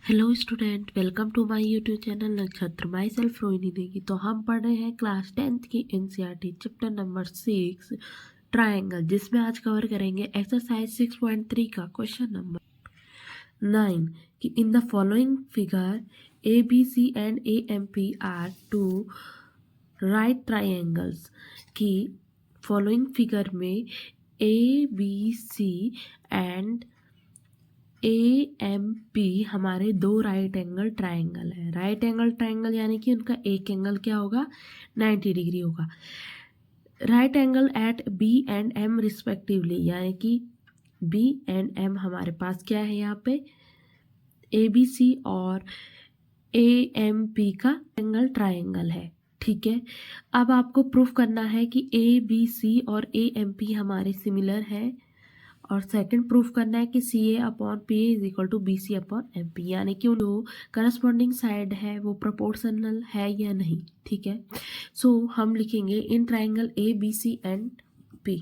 Hello student, welcome to my YouTube channel Nakshatra. My self Rohini देगी। तो हम पढ़ रहे हैं क्लास 10th की एनसीईआरटी चैप्टर नंबर 6 ट्रायंगल, जिसमें आज कवर करेंगे एक्सरसाइज 6.3 का क्वेश्चन नंबर 9 कि in the following figure A B C and A M P R two right triangles. कि फॉलोइंग फिगर में A B C and A M P हमारे दो right angle triangle है। Right angle triangle यानी कि उनका एक एंगल क्या होगा, 90 डिग्री होगा। Right angle at B and M respectively, यानी कि बी एंड एम हमारे पास क्या है, यहाँ पे ए बी सी और ए एम पी का एंगल ट्राइंगल है। ठीक है, अब आपको प्रूफ करना है कि ए बी सी और ए एम पी हमारे सिमिलर है, और सेकंड प्रूफ करना है कि C A upon P A is equal to B C upon M P, यानी कि जो करस्पॉन्डिंग साइड है वो प्रोपोर्शनल है या नहीं। ठीक है, सो हम लिखेंगे in triangle A B C and P.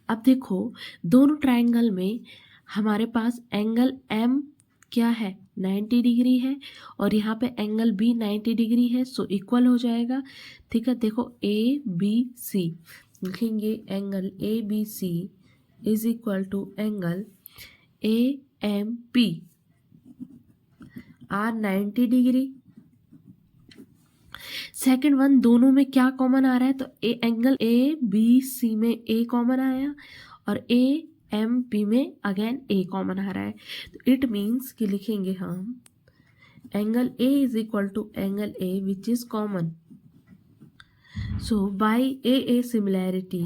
अब देखो, दोनों ट्राइंगल में हमारे पास एंगल एम क्या है, 90 डिग्री है, और यहाँ पे एंगल बी 90 डिग्री है, सो इक्वल हो जाएगा। ठीक है, देखो ए बी सी लिखेंगे, angle A B C is equal to angle A M P are 90 degree. Second one, दोनों में क्या कॉमन आ रहा है, तो एंगल ए बी सी में ए कॉमन आया और ए एम पी में अगेन ए कॉमन आ रहा है। तो इट मीन्स कि लिखेंगे हम angle A is equal to angle A which is common. So by A similarity,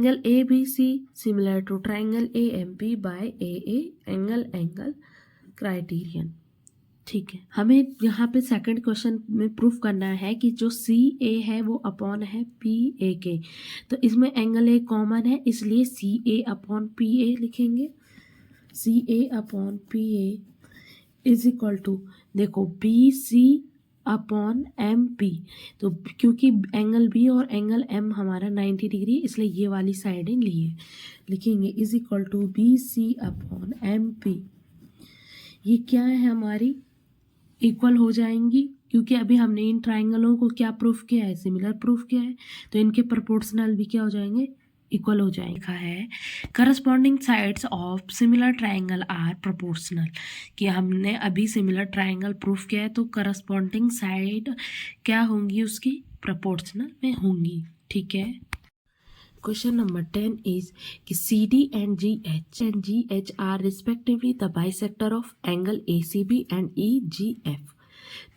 angle ABC similar to triangle AMP by AA angle criterion। ठीक है, हमें यहाँ पे सेकंड क्वेश्चन में प्रूफ करना है कि जो सी ए है वो अपॉन है पी ए के। तो इसमें एंगल ए कॉमन है, इसलिए सी ए अपॉन पी ए लिखेंगे। C A upon P A is equal to, देखो B C upon M P. तो क्योंकि एंगल बी और एंगल एम हमारा 90 डिग्री, इसलिए ये वाली साइडें लिए लिखेंगे is equal to B C upon M P. ये क्या है, हमारी इक्वल हो जाएंगी, क्योंकि अभी हमने इन ट्राइंगलों को क्या प्रूफ किया है, सिमिलर प्रूफ किया है, तो इनके प्रोपोर्शनल भी क्या हो जाएंगे, इक्वल हो जाएगा। लिखा है corresponding sides of similar triangle are proportional, कि हमने अभी सिमिलर ट्राइंगल प्रूफ किया है, तो करस्पॉन्डिंग साइड क्या होंगी, उसकी प्रोपोर्शनल में होंगी। ठीक है, क्वेश्चन नंबर 10 इज कि C D and G H are respectively the bisector of angle A C B and E G F.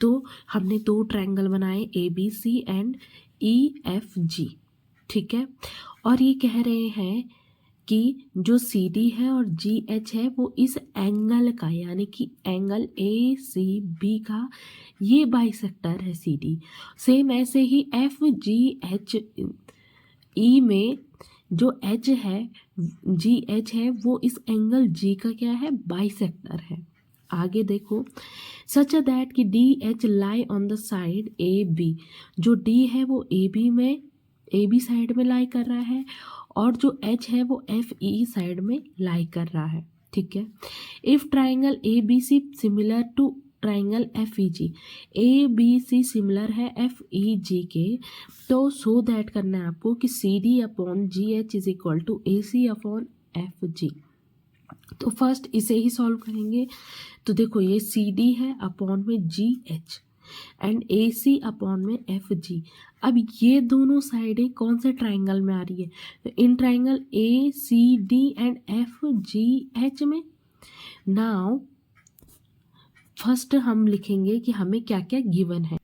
तो हमने दो ट्राइंगल बनाए A B C and E F G. ठीक है, और ये कह रहे हैं कि जो सी डी है और जी एच है वो इस एंगल का, यानी कि एंगल ए सी बी का ये बाइसेक्टर है सी डी। सेम ऐसे ही एफ जी एच ई में जो एच है, जी एच है, वो इस एंगल जी का क्या है, बाइसेक्टर है। आगे देखो, सच दैट कि D H lie on the side A B, जो डी है वो ए बी में, ए बी साइड में लाई कर रहा है, और जो एच है वो एफ ई साइड में लाई कर रहा है। ठीक है, if triangle A B C similar to triangle F E G, A B C similar है एफ ई जी के, तो सो दैट करना है आपको कि C D upon G H is equal to A C upon F G. तो first इसे ही solve करेंगे। तो देखो, ये सी डी है अपॉन में G H and A C upon में एफ जी। अब ये दोनों साइडें कौन से ट्राइंगल में आ रही है, तो इन triangle A C D and F G H में। नाउ फर्स्ट हम लिखेंगे कि हमें क्या क्या गिवन है।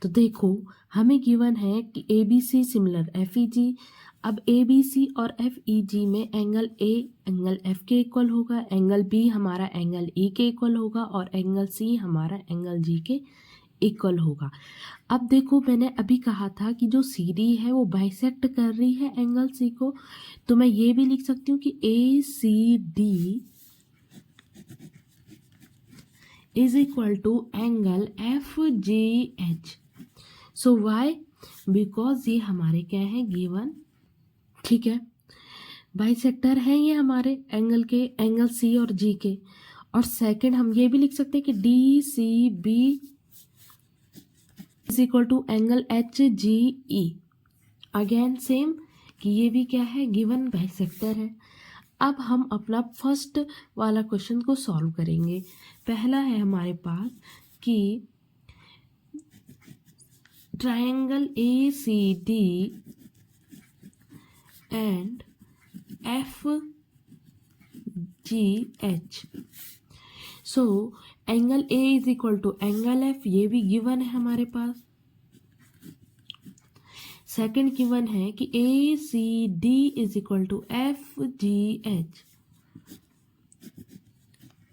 तो देखो, हमें गिवन है कि A B C similar F E G. अब ए बी सी और एफ ई जी में एंगल ए एंगल एफ के इक्वल होगा, एंगल बी हमारा एंगल ई के इक्वल होगा, और एंगल सी हमारा एंगल जी के इक्वल होगा। अब देखो, मैंने अभी कहा था कि जो सी डी है वो बाइसेक्ट कर रही है एंगल सी को, तो मैं ये भी लिख सकती हूँ कि A C D is equal to angle F G H. So why, because ये हमारे क्या है, गिवन। ठीक है, बाइसेक्टर हैं ये हमारे एंगल के, एंगल सी और जी के। और सेकंड हम ये भी लिख सकते हैं कि D C B is equal to angle H G E. Again same कि ये भी क्या है, गिवन बाइसेक्टर है। अब हम अपना फर्स्ट वाला क्वेश्चन को सॉल्व करेंगे। पहला है हमारे पास कि triangle A C D and F G H. So angle A is equal to angle F, ये भी गिवन है हमारे पास। सेकंड गिवन है कि A C D is equal to F G H.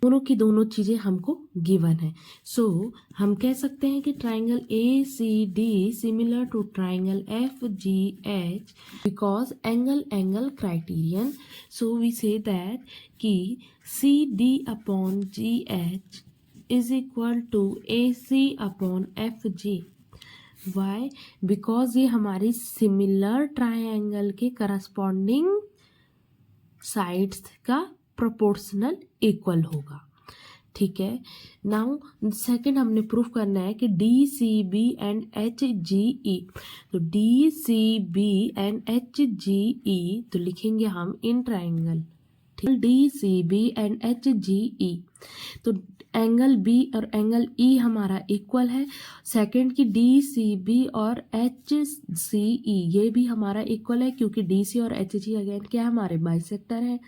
दोनों की दोनों चीजें हमको गिवन है। सो हम कह सकते हैं कि triangle A C D similar to triangle F G H because angle criterion. So we say that कि C D upon G H is equal to A C upon F G. Why? Because ये हमारी similar triangle के corresponding sides का proportional equal होगा। ठीक है। Now second हमने proof करना है कि D C B and H G E. तो D C B and H G E तो लिखेंगे हम इन ट्राइंगल। ठीक, D C B and H G E. तो एंगल बी और एंगल ई हमारा इक्वल है। सेकंड की डी सी बी और एच सी ई ये भी हमारा इक्वल है क्योंकि डी सी और एच जी अगेन क्या हमारे बाइसेक्टर है।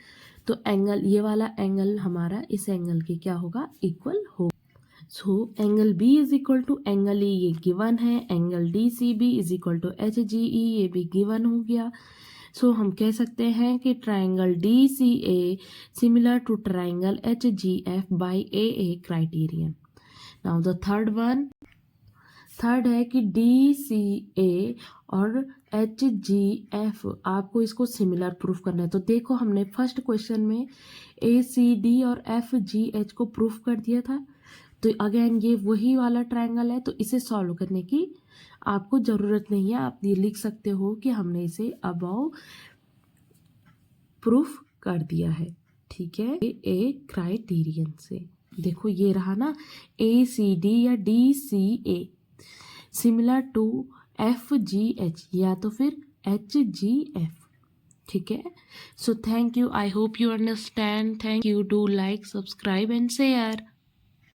तो एंगल, ये वाला एंगल हमारा इस एंगल के क्या होगा, इक्वल होगा। So angle B is equal to angle E, ये गिवन है। Angle D C B is equal to H G E, ये भी गिवन हो गया। सो हम कह सकते हैं कि triangle D C A similar to triangle H G F by A criterion. Now the third है कि डी सी ए और एच जी एफ आपको इसको सिमिलर प्रूफ करना है। तो देखो हमने फर्स्ट क्वेश्चन में ए सी डी और एफ जी एच को प्रूफ कर दिया था। तो अगेन ये वही वाला ट्रायंगल है, तो इसे सॉल्व करने की आपको ज़रूरत नहीं है। आप ये लिख सकते हो कि हमने इसे अबव प्रूफ कर दिया है। ठीक है, ए क्राइटेरियन से। देखो ये रहा ना, ए सी डी या D C A similar to F G H या तो फिर एच जी एफ। ठीक है। So thank you, I hope you understand. Thank you, do like, subscribe and share.